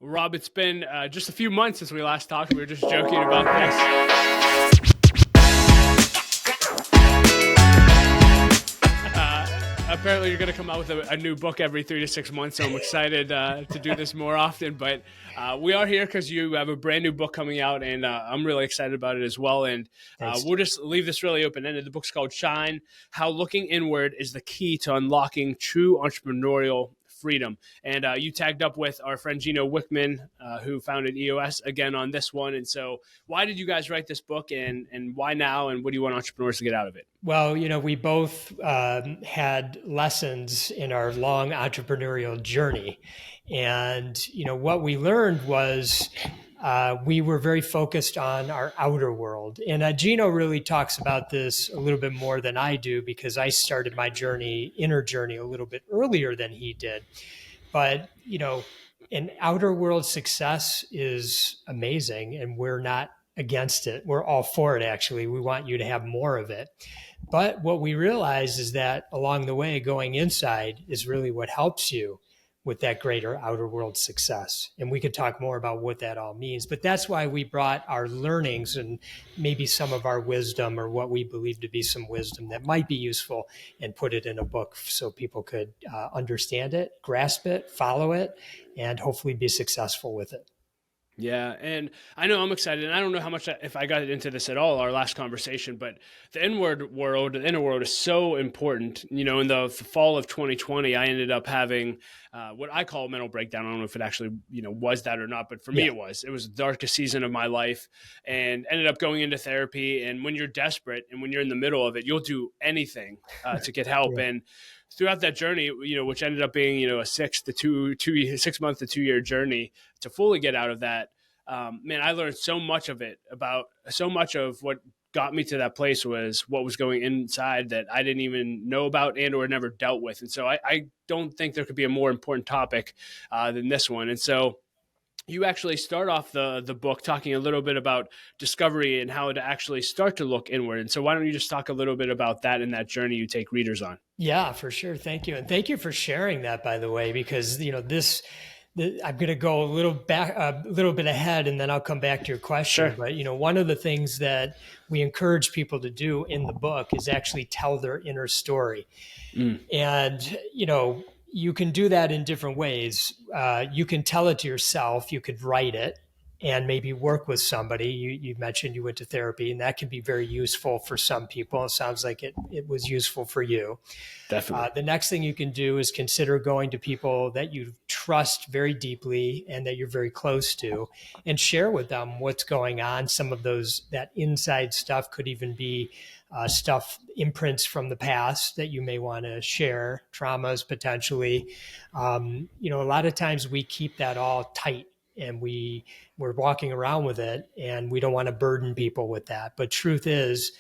Rob, it's been just a few months since we last talked. We were just joking about this. Apparently, you're going to come out with a new book every 3 to 6 months, so I'm excited to do this more often. But we are here because you have a brand new book coming out, and I'm really excited about it as well. And we'll just leave this really open-ended. The book's called Shine: How Looking Inward is the Key to Unlocking True Entrepreneurial Freedom. And you tagged up with our friend Gino Wickman, who founded EOS, again on this one. And so why did you guys write this book, and why now, and what do you want entrepreneurs to get out of it? Well, we both had lessons in our long entrepreneurial journey. And, what we learned was we were very focused on our outer world. And Gino really talks about this a little bit more than I do, because I started my inner journey a little bit earlier than he did. But, an outer world success is amazing, and we're not against it. We're all for it, actually. We want you to have more of it. But what we realize is that along the way, going inside is really what helps you with that greater outer world success. And we could talk more about what that all means. But that's why we brought our learnings and maybe some of our wisdom, or what we believe to be some wisdom that might be useful, and put it in a book so people could understand it, grasp it, follow it, and hopefully be successful with it. Yeah. And I know I'm excited, and I don't know how much, if I got into this at all, our last conversation, but the inner world is so important. In the fall of 2020, I ended up having what I call a mental breakdown. I don't know if it actually, was that or not, but for me, it was the darkest season of my life, and ended up going into therapy. And when you're desperate and when you're in the middle of it, you'll do anything to get help. Yeah. And throughout that journey, which ended up being, a 6 month to 2 year journey to fully get out of that, man, I learned so much of what got me to that place was what was going inside that I didn't even know about and or never dealt with. And so I don't think there could be a more important topic than this one. And so you actually start off the book talking a little bit about discovery and how to actually start to look inward. And so why don't you just talk a little bit about that and that journey you take readers on? Yeah, for sure. Thank you. And thank you for sharing that, by the way, because, I'm going to go a little bit ahead, and then I'll come back to your question. Sure. But, one of the things that we encourage people to do in the book is actually tell their inner story. And, you can do that in different ways. You can tell it to yourself. You could write it and maybe work with somebody. You mentioned you went to therapy, and that can be very useful for some people. It sounds like it was useful for you. Definitely. The next thing you can do is consider going to people that you trust very deeply and that you're very close to, and share with them what's going on. Some of that inside stuff could even be imprints from the past that you may want to share, traumas potentially. A lot of times we keep that all tight, and we're walking around with it, and we don't want to burden people with that. But truth is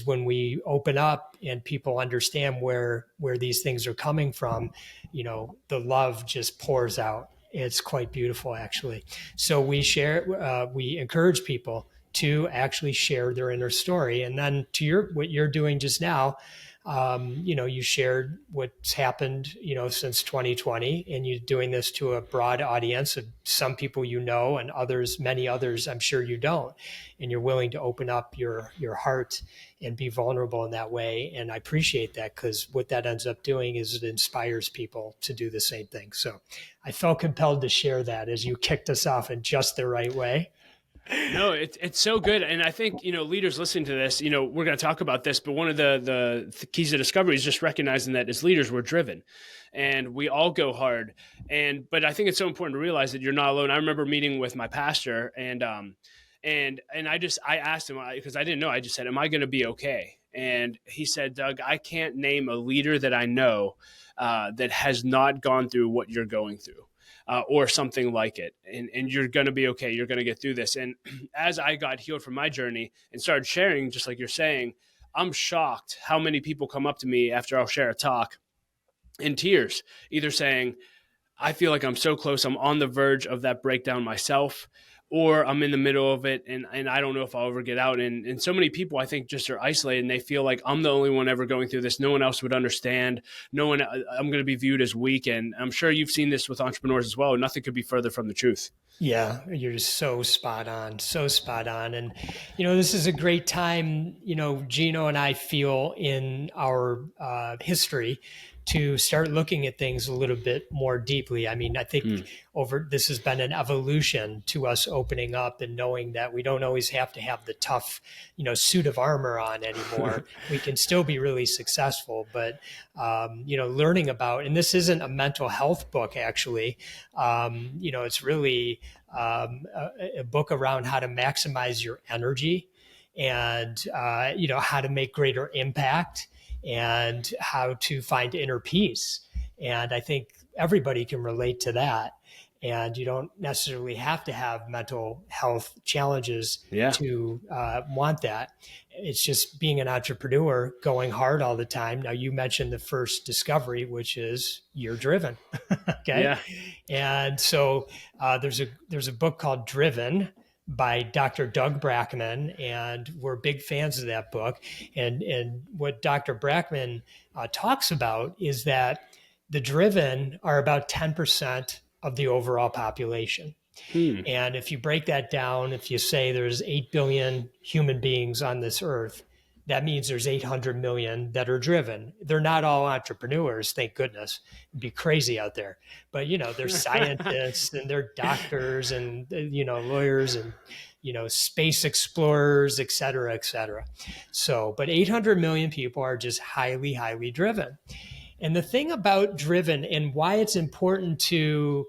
when we open up and people understand where these things are coming from, the love just pours out. It's quite beautiful, actually. So we encourage people to actually share their inner story. And then to what you're doing just now, you shared what's happened, since 2020, and you're doing this to a broad audience of some people, and many others, I'm sure you don't. And you're willing to open up your heart and be vulnerable in that way. And I appreciate that, because what that ends up doing is it inspires people to do the same thing. So I felt compelled to share that as you kicked us off in just the right way. No, it's so good. And I think, leaders listening to this, we're going to talk about this, but one of the keys to discovery is just recognizing that as leaders, we're driven and we all go hard. But I think it's so important to realize that you're not alone. I remember meeting with my pastor, and I asked him, because I didn't know, I just said, am I going to be okay? And he said, Doug, I can't name a leader that I know that has not gone through what you're going through. Or something like it. And you're going to be okay. You're going to get through this. And as I got healed from my journey and started sharing, just like you're saying, I'm shocked how many people come up to me after I'll share a talk in tears, either saying, I feel like I'm so close, I'm on the verge of that breakdown myself, or I'm in the middle of it and I don't know if I'll ever get out. And so many people, I think, just are isolated and they feel like I'm the only one ever going through this. No one else would understand. I'm going to be viewed as weak. And I'm sure you've seen this with entrepreneurs as well. Nothing could be further from the truth. Yeah, you're just so spot on, so spot on. And, this is a great time, Gino and I feel in our history to start looking at things a little bit more deeply. I mean, I think this has been an evolution to us opening up and knowing that we don't always have to have the tough, suit of armor on anymore. We can still be really successful, but, learning about, and this isn't a mental health book, actually, it's really a book around how to maximize your energy and, how to make greater impact and how to find inner peace. And I think everybody can relate to that. And you don't necessarily have to have mental health challenges to want that. It's just being an entrepreneur, going hard all the time. Now, you mentioned the first discovery, which is you're driven. Okay. Yeah. And so there's a book called Driven by Dr. Doug Brackman, and we're big fans of that book. And what Dr. Brackman talks about is that the driven are about 10% of the overall population. And if you break that down, if you say there's 8 billion human beings on this earth, that means there's 800 million that are driven. They're not all entrepreneurs, thank goodness. It'd be crazy out there. But, they're scientists and they're doctors and, lawyers and, space explorers, et cetera, et cetera. So, but 800 million people are just highly, highly driven. And the thing about driven and why it's important to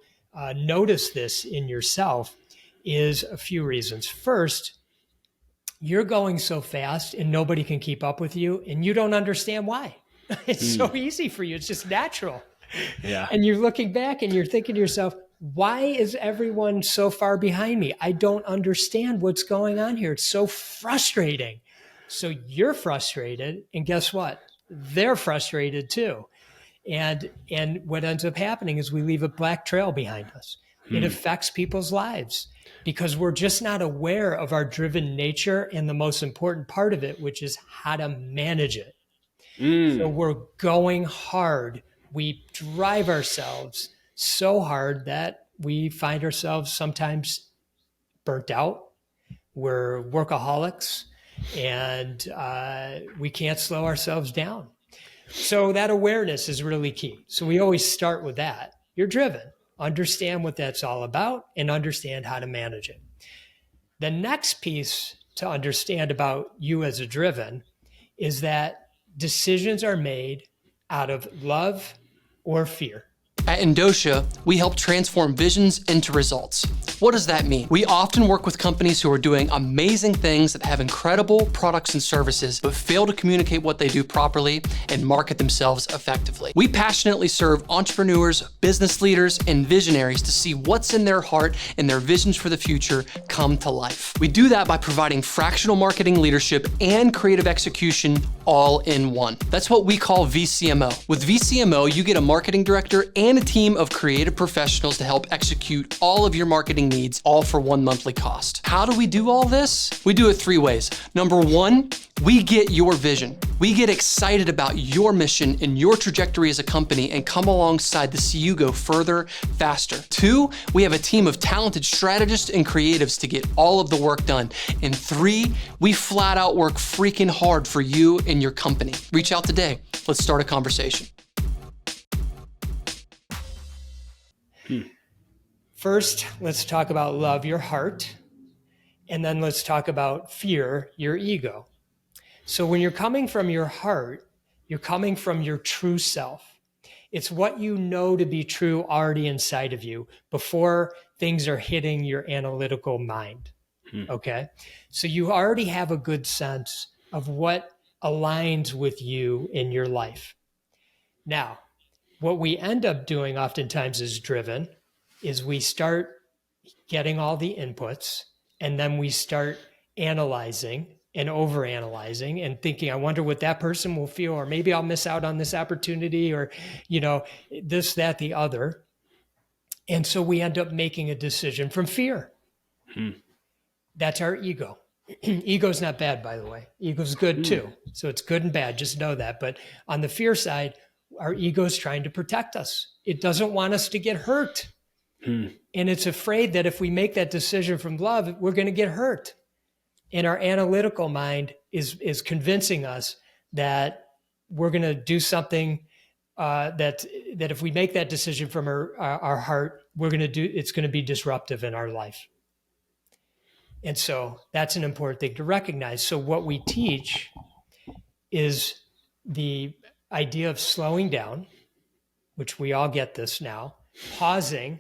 notice this in yourself is a few reasons. First, you're going so fast and nobody can keep up with you and you don't understand why. It's so easy for you. It's just natural. Yeah. And you're looking back and you're thinking to yourself, why is everyone so far behind me? I don't understand what's going on here. It's so frustrating. So you're frustrated, and guess what? They're frustrated too. And what ends up happening is we leave a black trail behind us. It affects people's lives because we're just not aware of our driven nature and the most important part of it, which is how to manage it. So we're going hard. We drive ourselves so hard that we find ourselves sometimes burnt out. We're workaholics and we can't slow ourselves down. So that awareness is really key. So we always start with that. You're driven. Understand what that's all about and understand how to manage it. The next piece to understand about you as a driven is that decisions are made out of love or fear. At Endosha, we help transform visions into results. What does that mean? We often work with companies who are doing amazing things that have incredible products and services, but fail to communicate what they do properly and market themselves effectively. We passionately serve entrepreneurs, business leaders, and visionaries to see what's in their heart and their visions for the future come to life. We do that by providing fractional marketing leadership and creative execution all in one. That's what we call VCMO. With VCMO, you get a marketing director and a team of creative professionals to help execute all of your marketing needs, all for one monthly cost. How do we do all this? We do it 3 ways. Number 1, we get your vision. We get excited about your mission and your trajectory as a company and come alongside to see you go further, faster. 2, we have a team of talented strategists and creatives to get all of the work done. And 3, we flat out work freaking hard for you and your company. Reach out today. Let's start a conversation. First, let's talk about love, your heart, and then let's talk about fear, your ego. So when you're coming from your heart, you're coming from your true self. It's what you know to be true already inside of you before things are hitting your analytical mind. Okay? So you already have a good sense of what aligns with you in your life. Now, what we end up doing oftentimes is driven is we start getting all the inputs and then we start analyzing and overanalyzing and thinking, I wonder what that person will feel, or maybe I'll miss out on this opportunity, or, this, that, the other. And so we end up making a decision from fear. That's our ego. Ego's not bad, by the way. Ego's good too. So it's good and bad. Just know that. But on the fear side, our ego is trying to protect us. It doesn't want us to get hurt. And it's afraid that if we make that decision from love, we're going to get hurt. And our analytical mind is convincing us that we're going to do something that if we make that decision from our heart, it's going to be disruptive in our life. And so that's an important thing to recognize. So what we teach is the idea of slowing down, which we all get this now, pausing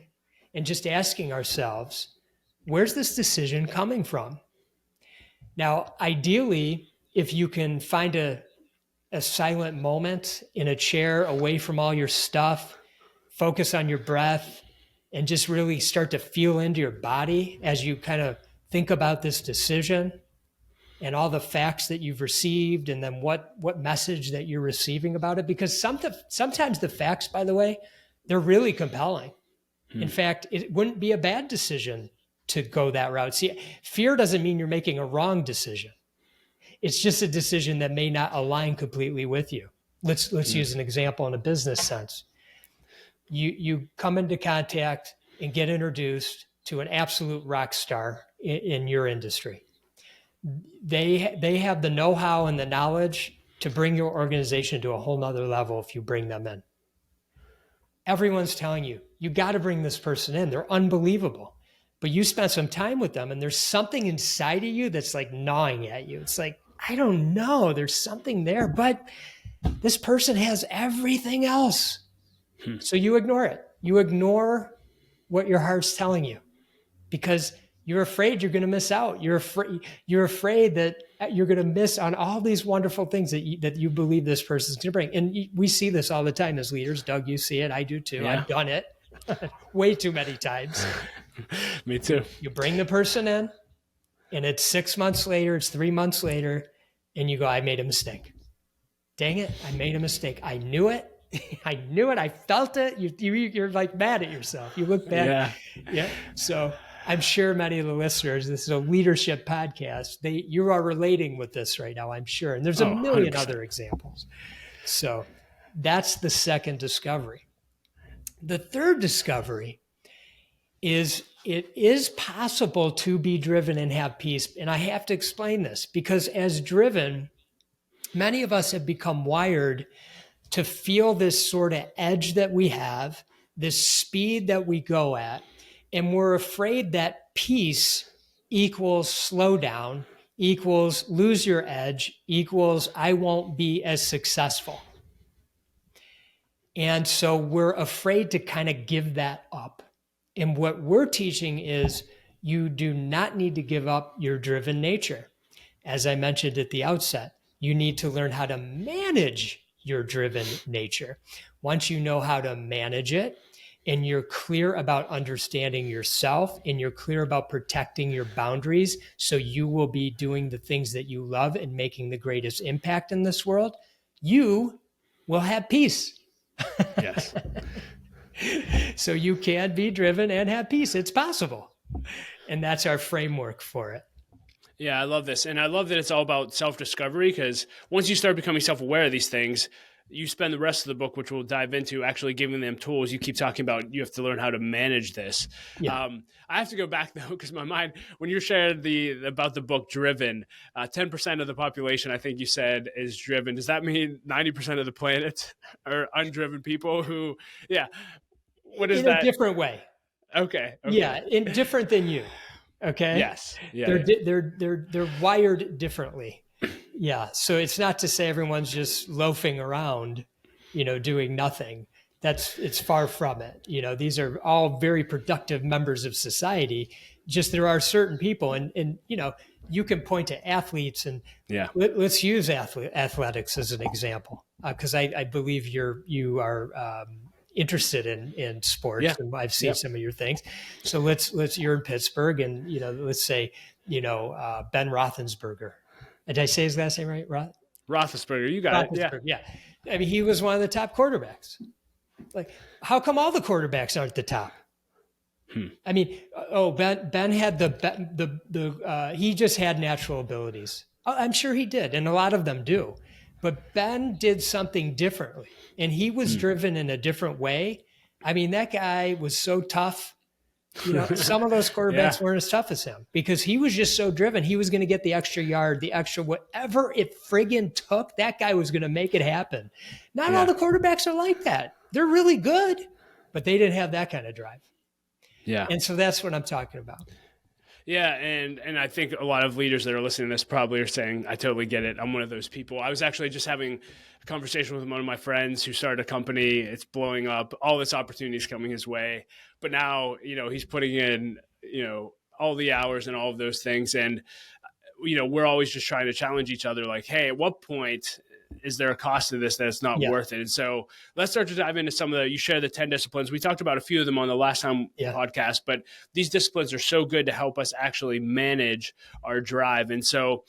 and just asking ourselves, where's this decision coming from? Now, ideally, if you can find a silent moment in a chair away from all your stuff, focus on your breath, and just really start to feel into your body as you kind of think about this decision and all the facts that you've received, and then what message that you're receiving about it. Because sometimes the facts, by the way, they're really compelling. In fact, it wouldn't be a bad decision to go that route. See, fear doesn't mean you're making a wrong decision. It's just a decision that may not align completely with you. Let's use an example in a business sense. You come into contact and get introduced to an absolute rock star in your industry. They have the know-how and the knowledge to bring your organization to a whole nother level if you bring them in. Everyone's telling you, you got to bring this person in. They're unbelievable. But you spent some time with them and there's something inside of you that's like gnawing at you. It's like, I don't know, there's something there, but this person has everything else. So you ignore it. You ignore what your heart's telling you because you're afraid you're going to miss out. You're afraid that you're going to miss on all these wonderful things that you believe this person's going to bring. And we see this all the time as leaders. Doug, you see it. I do too. Yeah. I've done it way too many times. Me too. You bring the person in and it's 6 months later, it's 3 months later, and you go, I made a mistake. Dang it. I made a mistake. I knew it. I knew it. I felt it. You're like mad at yourself. You look bad. Yeah. So I'm sure many of the listeners, this is a leadership podcast. You are relating with this right now, I'm sure. And there's a million 100%. Other examples. So that's the second discovery. The third discovery is it is possible to be driven and have peace. And I have to explain this because as driven, many of us have become wired to feel this sort of edge that we have, this speed that we go at, and we're afraid that peace equals slow down, equals lose your edge, equals I won't be as successful. And so we're afraid to kind of give that up. And what we're teaching is you do not need to give up your driven nature. As I mentioned at the outset, you need to learn how to manage your driven nature. Once you know how to manage it and you're clear about understanding yourself and you're clear about protecting your boundaries so you will be doing the things that you love and making the greatest impact in this world, you will have peace. Yes. So you can be driven and have peace. It's possible. And that's our framework for it. Yeah, I love this. And I love that it's all about self-discovery because once you start becoming self-aware of these things, you spend the rest of the book, which we'll dive into, actually giving them tools. You keep talking about you have to learn how to manage this. Yeah. I have to go back, though, because my mind, when you shared about the book Driven, 10% of the population, I think you said, is driven. Does that mean 90% of the planet are undriven people who, what is that? In a different way. Okay. Yeah, different than you. Okay. Yes. Yeah. They're wired differently. Yeah. So it's not to say everyone's just loafing around, doing nothing. It's far from it. These are all very productive members of society. Just there are certain people and you can point to athletes and let's use athletics as an example. Cause I believe you are, interested in sports and I've seen some of your things. So you're in Pittsburgh and, let's say, Ben Roethlisberger. Did I say his last name right? Roethlisberger, you got it. Yeah. I mean, he was one of the top quarterbacks. Like, how come all the quarterbacks aren't the top? I mean, Ben had he just had natural abilities. I'm sure he did, and a lot of them do. But Ben did something differently, and he was driven in a different way. I mean, that guy was so tough. Some of those quarterbacks weren't as tough as him because he was just so driven. He was going to get the extra yard, the extra whatever it friggin' took. That guy was going to make it happen. Not all the quarterbacks are like that. They're really good, but they didn't have that kind of drive. Yeah. And so that's what I'm talking about. Yeah, and I think a lot of leaders that are listening to this probably are saying, I totally get it. I'm one of those people. I was actually just having a conversation with one of my friends who started a company. It's blowing up. All this opportunity is coming his way. But now, he's putting in, all the hours and all of those things. And, we're always just trying to challenge each other like, hey, at what point is there a cost to this that's not worth it? And so let's start to dive into some of you share the 10 disciplines. We talked about a few of them on the last time podcast, but these disciplines are so good to help us actually manage our drive. And so,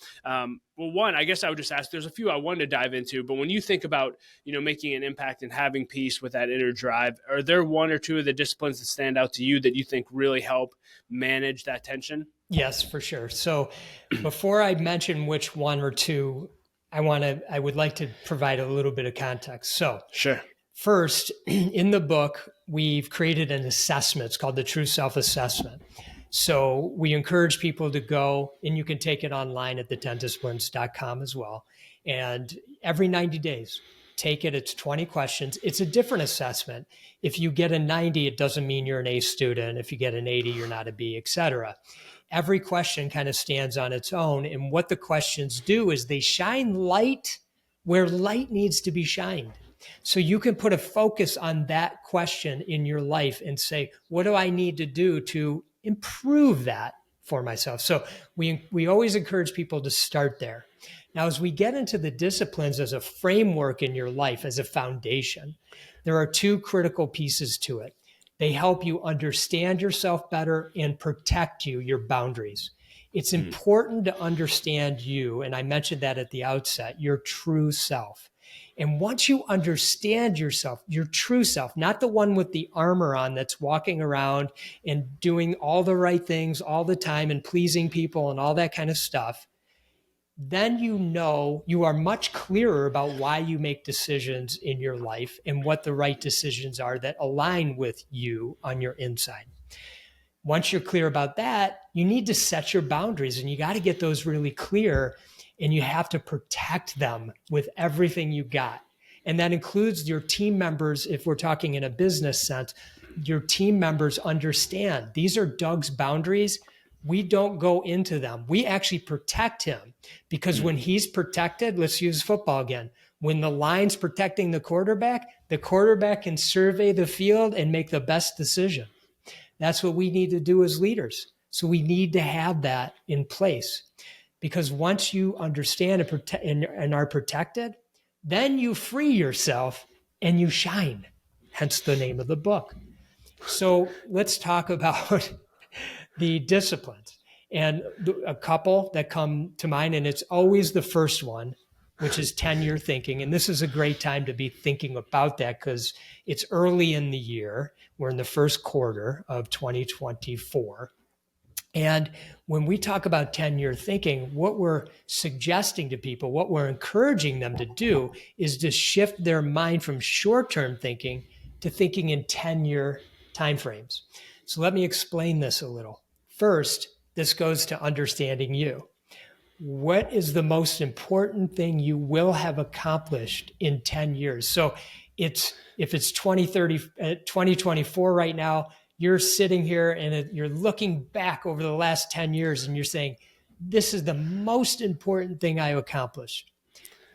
one, I guess I would just ask, there's a few I wanted to dive into, but when you think about, making an impact and having peace with that inner drive, are there one or two of the disciplines that stand out to you that you think really help manage that tension? Yes, for sure. So before I mention which one or two, I would like to provide a little bit of context. So sure. First, in the book, we've created an assessment. It's called the True Self-Assessment. So we encourage people to go, and you can take it online at the10disciplines.com as well. And every 90 days, take it. It's 20 questions. It's a different assessment. If you get a 90, it doesn't mean you're an A student. If you get an 80, you're not a B, et cetera. Every question kind of stands on its own. And what the questions do is they shine light where light needs to be shined. So you can put a focus on that question in your life and say, what do I need to do to improve that for myself? So we always encourage people to start there. Now, as we get into the disciplines as a framework in your life, as a foundation, there are two critical pieces to it. They help you understand yourself better and protect your boundaries. It's important to understand you, and I mentioned that at the outset, your true self. And once you understand yourself, your true self, not the one with the armor on that's walking around and doing all the right things all the time and pleasing people and all that kind of stuff, then you are much clearer about why you make decisions in your life and what the right decisions are that align with you on your inside. Once you're clear about that, you need to set your boundaries, and you got to get those really clear, and you have to protect them with everything you got. And that includes your team members. If we're talking in a business sense, your team members understand these are Doug's boundaries. We don't go into them. We actually protect him because when he's protected, let's use football again. When the line's protecting the quarterback can survey the field and make the best decision. That's what we need to do as leaders. So we need to have that in place, because once you understand and are protected, then you free yourself and you shine, hence the name of the book. So let's talk about the disciplines, and a couple that come to mind, and it's always the first one, which is 10-year thinking. And this is a great time to be thinking about that because it's early in the year. We're in the first quarter of 2024. And when we talk about 10-year thinking, what we're suggesting to people, what we're encouraging them to do is to shift their mind from short-term thinking to thinking in 10-year timeframes. So let me explain this a little. First, this goes to understanding you. What is the most important thing you will have accomplished in 10 years? So if it's 2024 right now, you're sitting here and you're looking back over the last 10 years and you're saying, this is the most important thing I accomplished.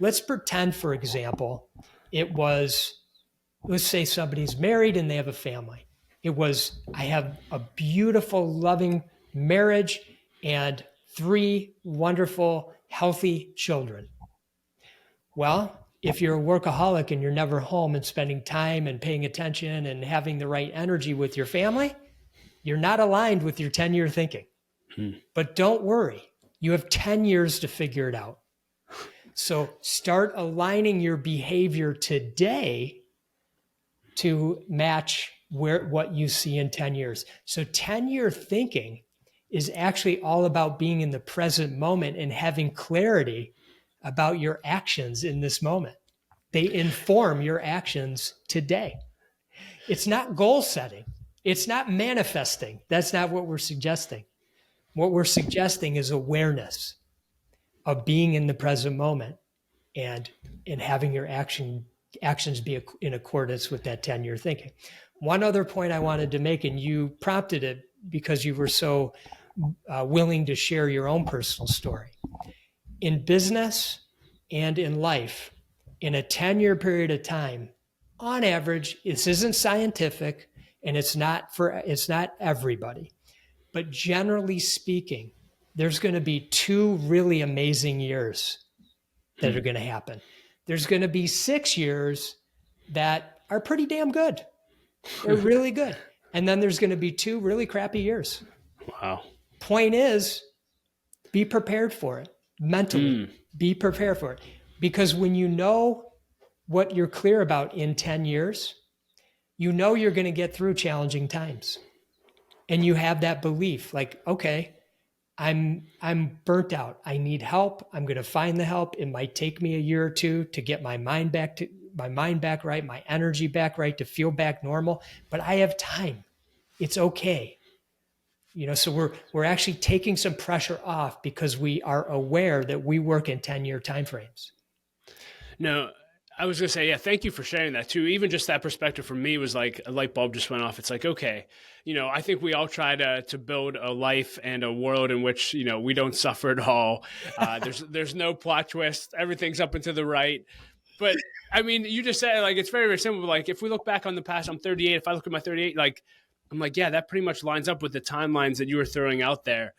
Let's pretend, for example, let's say somebody's married and they have a family. I have a beautiful, loving marriage and 3 wonderful, healthy children. Well, if you're a workaholic and you're never home and spending time and paying attention and having the right energy with your family, you're not aligned with your 10-year thinking. But don't worry, you have 10 years to figure it out. So start aligning your behavior today to match what you see in 10 years. So 10-year thinking is actually all about being in the present moment and having clarity about your actions in this moment. They inform your actions today. It's not goal setting. It's not manifesting. That's not what we're suggesting. What we're suggesting is awareness of being in the present moment and having your actions be in accordance with that 10-year thinking. One other point I wanted to make, and you prompted it because you were so willing to share your own personal story. In business and in life, in a 10-year period of time, on average, this isn't scientific and it's not everybody, but generally speaking, there's going to be 2 really amazing years that are going to happen. There's going to be 6 years that are pretty damn good. They're really good. And then there's going to be 2 really crappy years. Wow. Point is, be prepared for it mentally. Be prepared for it. Because when you know what you're clear about in 10 years, you know you're going to get through challenging times. And you have that belief like, okay, I'm burnt out. I need help. I'm going to find the help. It might take me a year or 2 to get my mind back right, my energy back right, to feel back normal, but I have time. It's okay. So we're actually taking some pressure off because we are aware that we work in 10-year timeframes. No, I was going to say, yeah, thank you for sharing that too. Even just that perspective for me was like a light bulb just went off. It's like, okay, I think we all try to build a life and a world in which, we don't suffer at all. There's no plot twist. Everything's up and to the right. But I mean, you just said like, it's very, very simple. Like if we look back on the past, I'm 38. If I look at my 38, I'm like, yeah, that pretty much lines up with the timelines that you were throwing out there.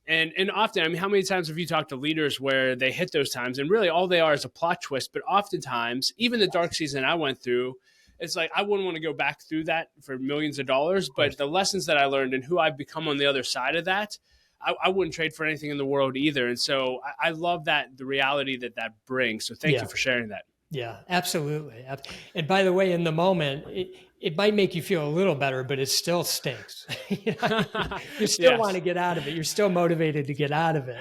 And often, I mean, how many times have you talked to leaders where they hit those times and really all they are is a plot twist? But oftentimes, even the dark season I went through, it's like I wouldn't want to go back through that for millions of dollars. But the lessons that I learned and who I've become on the other side of that, I wouldn't trade for anything in the world either. And so I love that, the reality that brings. So thank you for sharing that. Yeah, absolutely. And by the way, in the moment, it might make you feel a little better, but it still stinks. You still want to get out of it. You're still motivated to get out of it.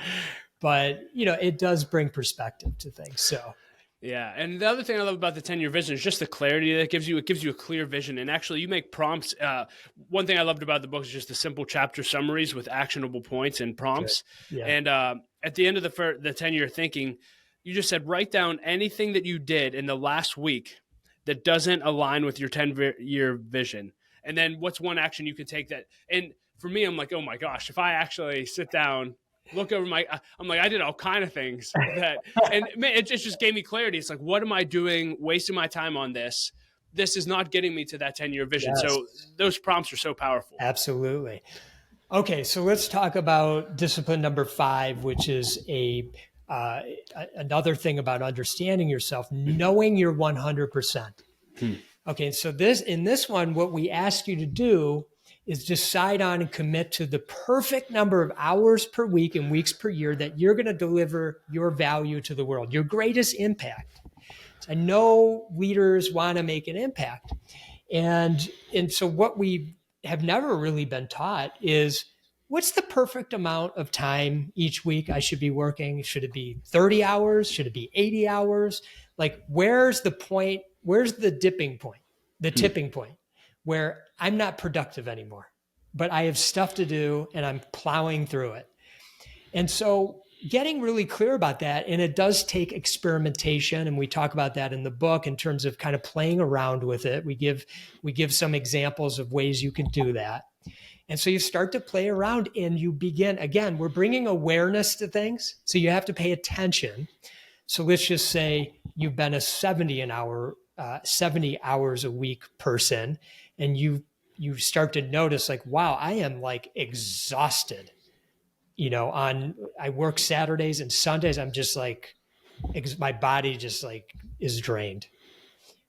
But, it does bring perspective to things. So, yeah. And the other thing I love about the 10-year vision is just the clarity that it gives you. It gives you a clear vision. And actually, you make prompts. One thing I loved about the book is just the simple chapter summaries with actionable points and prompts. Yeah. And at the end of the 10-year thinking, you just said, write down anything that you did in the last week that doesn't align with your 10-year vision. And then what's one action you could take that? And for me, I'm like, oh my gosh, if I actually sit down, look over I'm like, I did all kind of things and man, it just gave me clarity. It's like, what am I doing? Wasting my time on this. This is not getting me to that 10-year vision. Yes. So those prompts are so powerful. Absolutely. Okay. So let's talk about discipline number 5, which is another thing about understanding yourself, knowing you're 100%. Okay. So in this one, what we ask you to do is decide on and commit to the perfect number of hours per week and weeks per year that you're going to deliver your value to the world, your greatest impact. So I know leaders want to make an impact. And so what we have never really been taught is, what's the perfect amount of time each week I should be working? Should it be 30 hours? Should it be 80 hours? Like, where's the point? Where's the tipping point where I'm not productive anymore, but I have stuff to do and I'm plowing through it. And so getting really clear about that, and it does take experimentation, and we talk about that in the book in terms of kind of playing around with it. We give some examples of ways you can do that. And so you start to play around and you begin, again, we're bringing awareness to things. So you have to pay attention. So let's just say you've been a 70 hours a week person, and you start to notice like, wow, I am like exhausted. I work Saturdays and Sundays. I'm just like, my body just like is drained.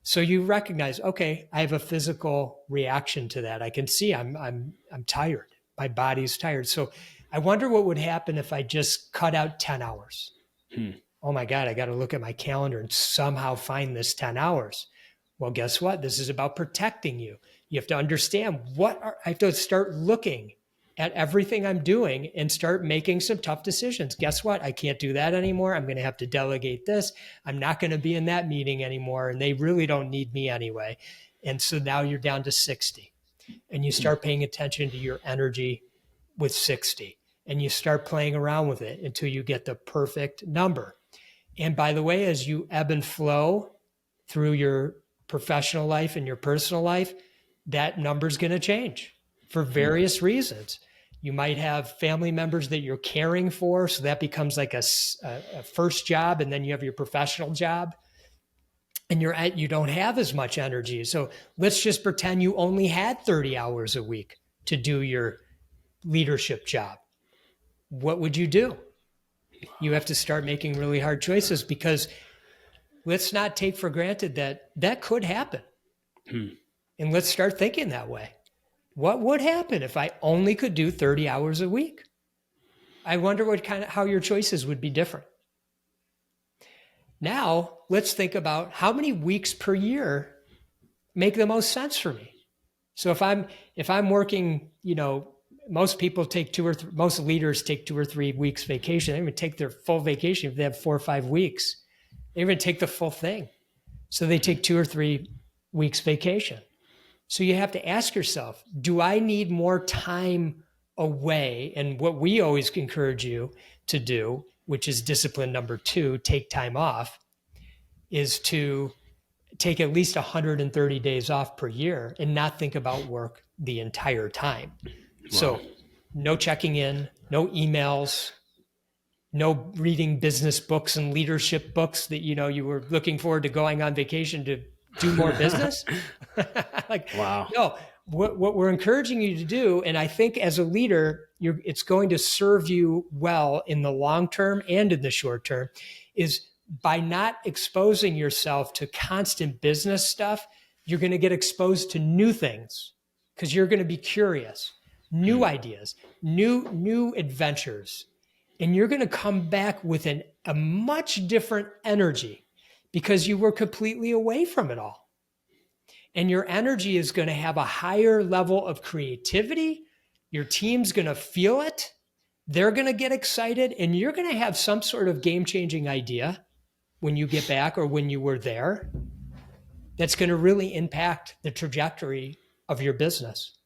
So you recognize, okay, I have a physical reaction to that. I can see I'm tired. My body's tired. So I wonder what would happen if I just cut out 10 hours. Oh my God, I got to look at my calendar and somehow find this 10 hours. Well, guess what? This is about protecting you. You have to understand I have to start looking at everything I'm doing and start making some tough decisions. Guess what? I can't do that anymore. I'm going to have to delegate this. I'm not going to be in that meeting anymore. And they really don't need me anyway. And so now you're down to 60 and you start paying attention to your energy with 60 and you start playing around with it until you get the perfect number. And by the way, as you ebb and flow through your professional life and your personal life, that number's going to change for various reasons. You might have family members that you're caring for, so that becomes like a first job, and then you have your professional job, and you don't have as much energy. So let's just pretend you only had 30 hours a week to do your leadership job. What would you do? You have to start making really hard choices, because let's not take for granted that could happen. And let's start thinking that way. What would happen if I only could do 30 hours a week? I wonder how your choices would be different. Now, let's think about how many weeks per year make the most sense for me. So if I'm working, most people take most leaders take 2 or 3 weeks vacation. They even take their full vacation if they have 4 or 5 weeks. They even take the full thing. So they take 2 or 3 weeks vacation. So you have to ask yourself, do I need more time away? And what we always encourage you to do, which is discipline number 2, take time off, is to take at least 130 days off per year and not think about work the entire time. Wow. So no checking in, no emails, no reading business books and leadership books that, you were looking forward to going on vacation to do more business. Wow. No, what we're encouraging you to do, and I think as a leader, it's going to serve you well in the long term and in the short term, is by not exposing yourself to constant business stuff, you're going to get exposed to new things because you're going to be curious, new ideas, new adventures, and you're going to come back with a much different energy, because you were completely away from it all. And your energy is going to have a higher level of creativity. Your team's going to feel it. They're going to get excited, and you're going to have some sort of game-changing idea when you get back or when you were there that's going to really impact the trajectory of your business.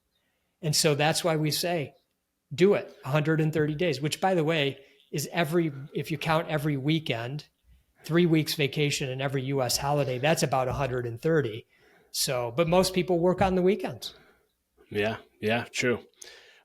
And so that's why we say, do it 130 days, which, by the way, is if you count every weekend, 3 weeks vacation and every US holiday, that's about 130. So, but most people work on the weekends. Yeah, true.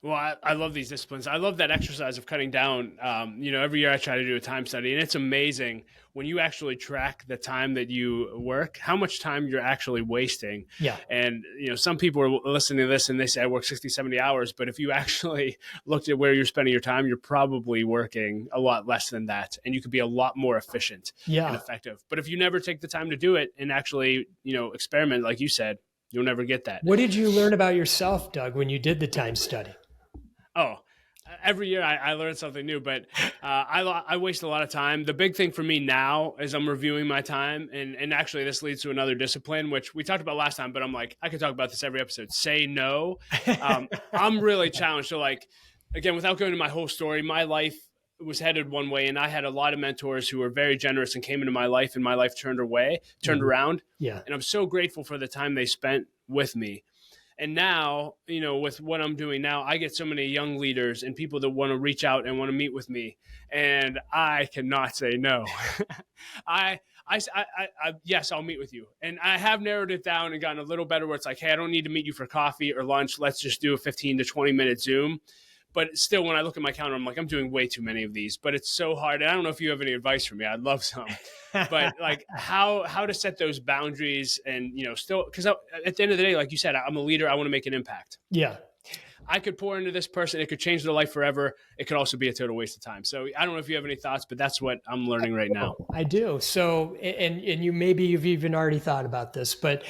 Well, I love these disciplines. I love that exercise of cutting down. Every year I try to do a time study, and it's amazing when you actually track the time that you work, how much time you're actually wasting. Yeah. And, some people are listening to this and they say, I work 60, 70 hours. But if you actually looked at where you're spending your time, you're probably working a lot less than that. And you could be a lot more efficient and effective. But if you never take the time to do it and actually, experiment, like you said, you'll never get that. What did you learn about yourself, Doug, when you did the time study? Oh, every year I learn something new, but I waste a lot of time. The big thing for me now is I'm reviewing my time. And actually this leads to another discipline, which we talked about last time, but I'm like, I could talk about this every episode. Say no. I'm really challenged. So again, without going into my whole story, my life was headed one way, and I had a lot of mentors who were very generous and came into my life, and my life turned around. Yeah. And I'm so grateful for the time they spent with me. And now, with what I'm doing now, I get so many young leaders and people that want to reach out and want to meet with me. And I cannot say no. Yes, I'll meet with you. And I have narrowed it down and gotten a little better where it's like, hey, I don't need to meet you for coffee or lunch. Let's just do a 15 to 20 minute Zoom. But still, when I look at my calendar, I'm like, I'm doing way too many of these, but it's so hard. And I don't know if you have any advice for me. I'd love some, but how to set those boundaries and, still, because at the end of the day, like you said, I'm a leader. I want to make an impact. Yeah. I could pour into this person. It could change their life forever. It could also be a total waste of time. So I don't know if you have any thoughts, but that's what I'm learning right now. I do. So, and you've even already thought about this, but,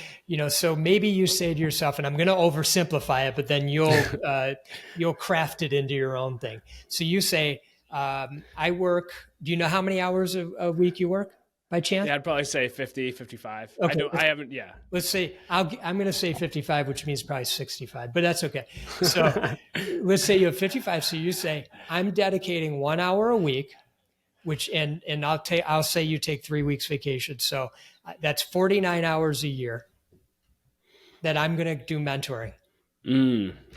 so maybe you say to yourself, and I'm going to oversimplify it, but then you'll craft it into your own thing. So you say, I work, do you know how many hours a week you work? by chance? Yeah, I'd probably say 50, 55. Okay. I haven't, yeah. Let's say I'm going to say 55, which means probably 65, but that's okay. So let's say you have 55. So you say, I'm dedicating 1 hour a week, which, and I'll say you take 3 weeks vacation. So that's 49 hours a year that I'm going to do mentoring.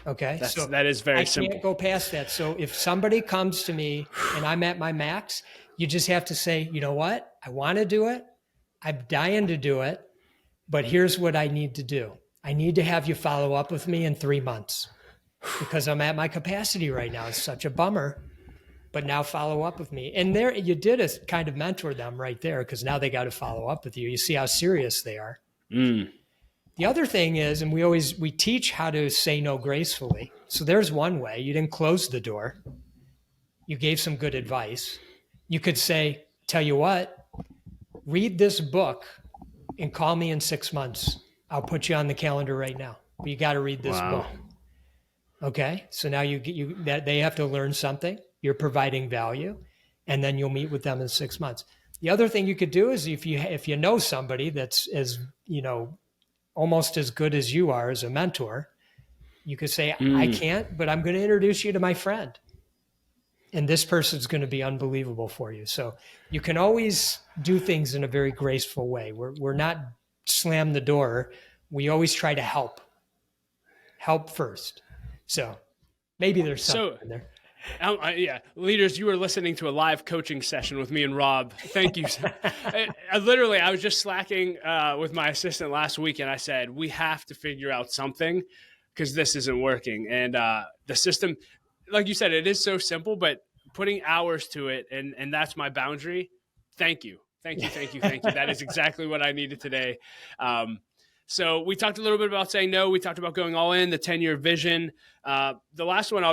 Okay. So that is very simple. I can't go past that. So if somebody comes to me and I'm at my max, you just have to say, you know what? I want to do it. I'm dying to do it, but here's what I need to do. I need to have you follow up with me in 3 months because I'm at my capacity right now. It's such a bummer, but now follow up with me. And there you did a kind of mentor them right there because now they got to follow up with you. You see how serious they are. The other thing is, and we teach how to say no gracefully. So there's one way. You didn't close the door. You gave some good advice. You could say, tell you what, read this book and call me in 6 months. I'll put you on the calendar right now. But you got to read this book. Okay. So now they have to learn something. You're providing value, and then you'll meet with them in 6 months. The other thing you could do is if you know somebody that's as, almost as good as you are as a mentor, you could say, I can't, but I'm going to introduce you to my friend. And this person's going to be unbelievable for you. So you can always do things in a very graceful way. We're not slam the door. We always try to help first. So maybe there's something in there. Yeah, leaders, you were listening to a live coaching session with me and Rob. Thank you. I was just slacking with my assistant last week, and I said, we have to figure out something because this isn't working. And the system, like you said, it is so simple, but putting hours to it, and that's my boundary. Thank you. That is exactly what I needed today. So we talked a little bit about saying no. We talked about going all in, the 10-year vision. The last one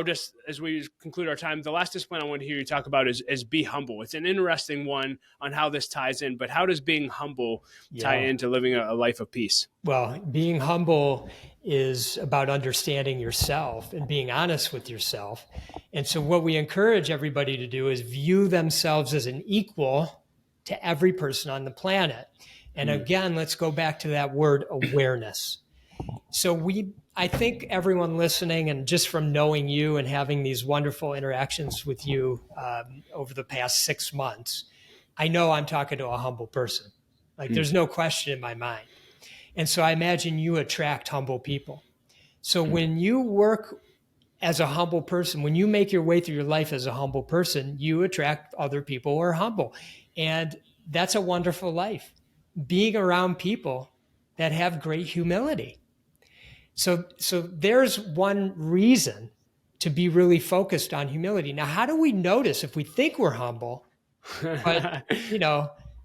as we conclude our time, the last discipline I want to hear you talk about is be humble. It's an interesting one on how this ties in, but how does being humble tie into living a life of peace? Well, being humble is about understanding yourself and being honest with yourself. And so what we encourage everybody to do is view themselves as an equal to every person on the planet. And again, let's go back to that word awareness. So I think everyone listening, and just from knowing you and having these wonderful interactions with you over the past 6 months, I know I'm talking to a humble person. Like there's no question in my mind. And so I imagine you attract humble people. So when you work as a humble person, when you make your way through your life as a humble person, you attract other people who are humble. And that's a wonderful life. Being around people that have great humility. So there's one reason to be really focused on humility. Now, how do we notice if we think we're humble, but,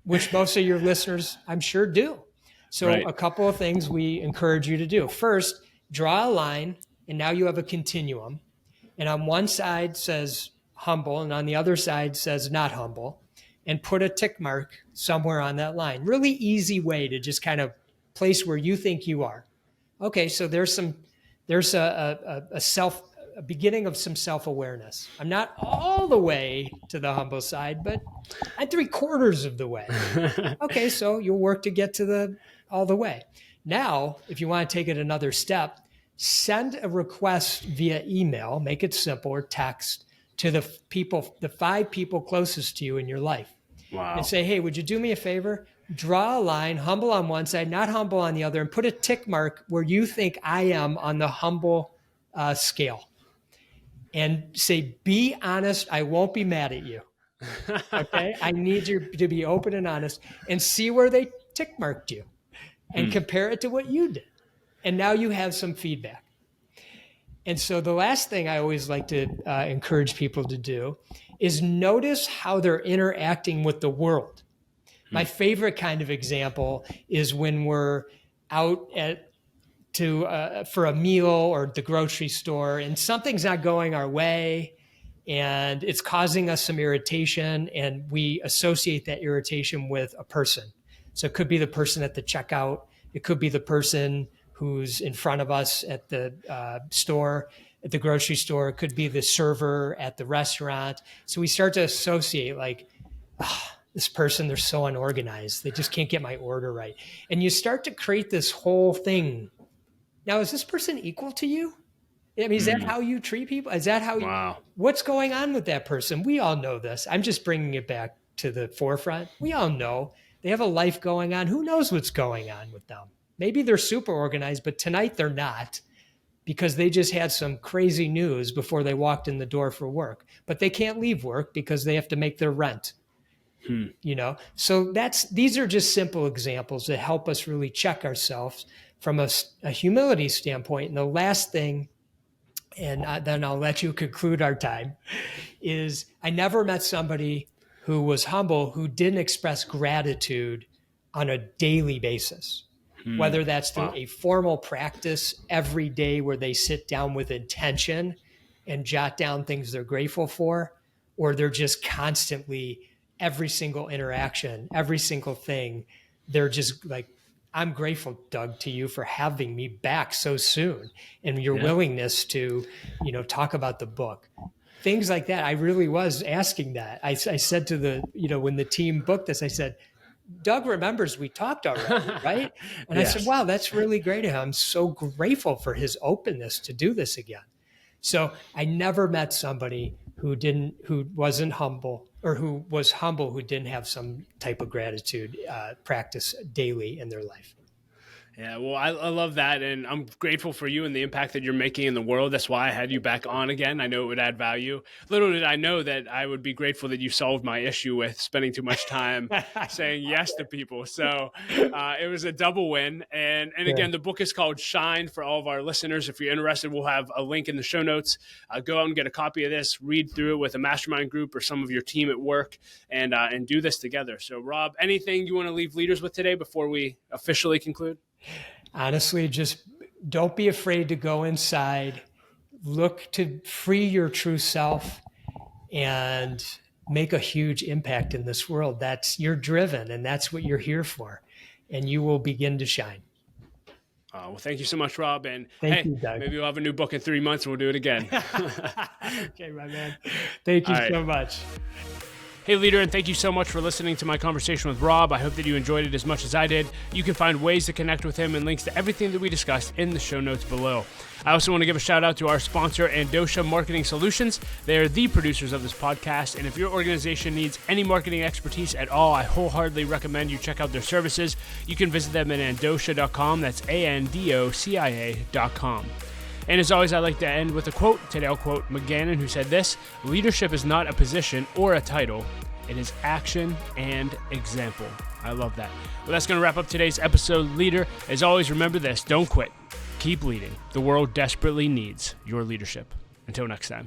which most of your listeners, I'm sure, do. So A couple of things we encourage you to do. First, draw a line, and now you have a continuum. And on one side says humble, and on the other side says not humble. And put a tick mark somewhere on that line. Really easy way to just kind of place where you think you are. Okay, so there's a beginning of some self-awareness. I'm not all the way to the humble side, but I'm 3/4 of the way. Okay, so you'll work to get to all the way. Now, if you want to take it another step, send a request via email, make it simple, or text to the 5 people closest to you in your life. Wow. And say, hey, would you do me a favor? Draw a line, humble on one side, not humble on the other, and put a tick mark where you think I am on the humble scale. And say, be honest, I won't be mad at you. Okay? I need you to be open and honest, and see where they tick marked you and compare it to what you did. And now you have some feedback. And so the last thing I always like to encourage people to do is notice how they're interacting with the world. My favorite kind of example is when we're out for a meal or the grocery store and something's not going our way and it's causing us some irritation, and we associate that irritation with a person. So it could be the person at the checkout. It could be the person who's in front of us at the store, at the grocery store. It could be the server at the restaurant. So we start to associate like, this person, they're so unorganized. They just can't get my order right. And you start to create this whole thing. Now, is this person equal to you? I mean, is that how you treat people? Is that how Wow. What's going on with that person? We all know this. I'm just bringing it back to the forefront. We all know they have a life going on. Who knows what's going on with them? Maybe they're super organized, but tonight they're not, because they just had some crazy news before they walked in the door for work. But they can't leave work because they have to make their rent. You know, so these are just simple examples that help us really check ourselves from a humility standpoint. And the last thing, and then I'll let you conclude our time, is I never met somebody who was humble who didn't express gratitude on a daily basis, whether that's through a formal practice every day where they sit down with intention and jot down things they're grateful for, or they're just constantly, every single interaction, every single thing, they're just like, I'm grateful, Doug, to you for having me back so soon, and your willingness to, you know, talk about the book, things like that. I really was asking that. I said to the, you know, when the team booked this, I said, Doug remembers we talked already, right? And I said, wow, that's really great. I'm so grateful for his openness to do this again. So I never met somebody who wasn't humble, or who was humble, who didn't have some type of gratitude practice daily in their life. Yeah, well, I love that, and I'm grateful for you and the impact that you're making in the world. That's why I had you back on again. I know it would add value. Little did I know that I would be grateful that you solved my issue with spending too much time saying yes to people. So it was a double win. And again, the book is called Shine for all of our listeners. If you're interested, we'll have a link in the show notes. Go out and get a copy of this, read through it with a mastermind group or some of your team at work, and do this together. So, Rob, anything you want to leave leaders with today before we officially conclude? Honestly, just don't be afraid to go inside, look to free your true self, and make a huge impact in this world. You're driven, and that's what you're here for, and you will begin to shine. Well, thank you so much, Rob. And Thank you, Doug. Maybe we'll have a new book in 3 months and we'll do it again. Okay, my man. Thank you so much. Hey, leader, and thank you so much for listening to my conversation with Rob. I hope that you enjoyed it as much as I did. You can find ways to connect with him and links to everything that we discussed in the show notes below. I also want to give a shout out to our sponsor, Andosha Marketing Solutions. They are the producers of this podcast, and if your organization needs any marketing expertise at all, I wholeheartedly recommend you check out their services. You can visit them at andosha.com. That's ANDOCIA.com. And as always, I like to end with a quote. Today I'll quote McGannon, who said this: "Leadership is not a position or a title. It is action and example." I love that. Well, that's going to wrap up today's episode, leader. As always, remember this: don't quit. Keep leading. The world desperately needs your leadership. Until next time.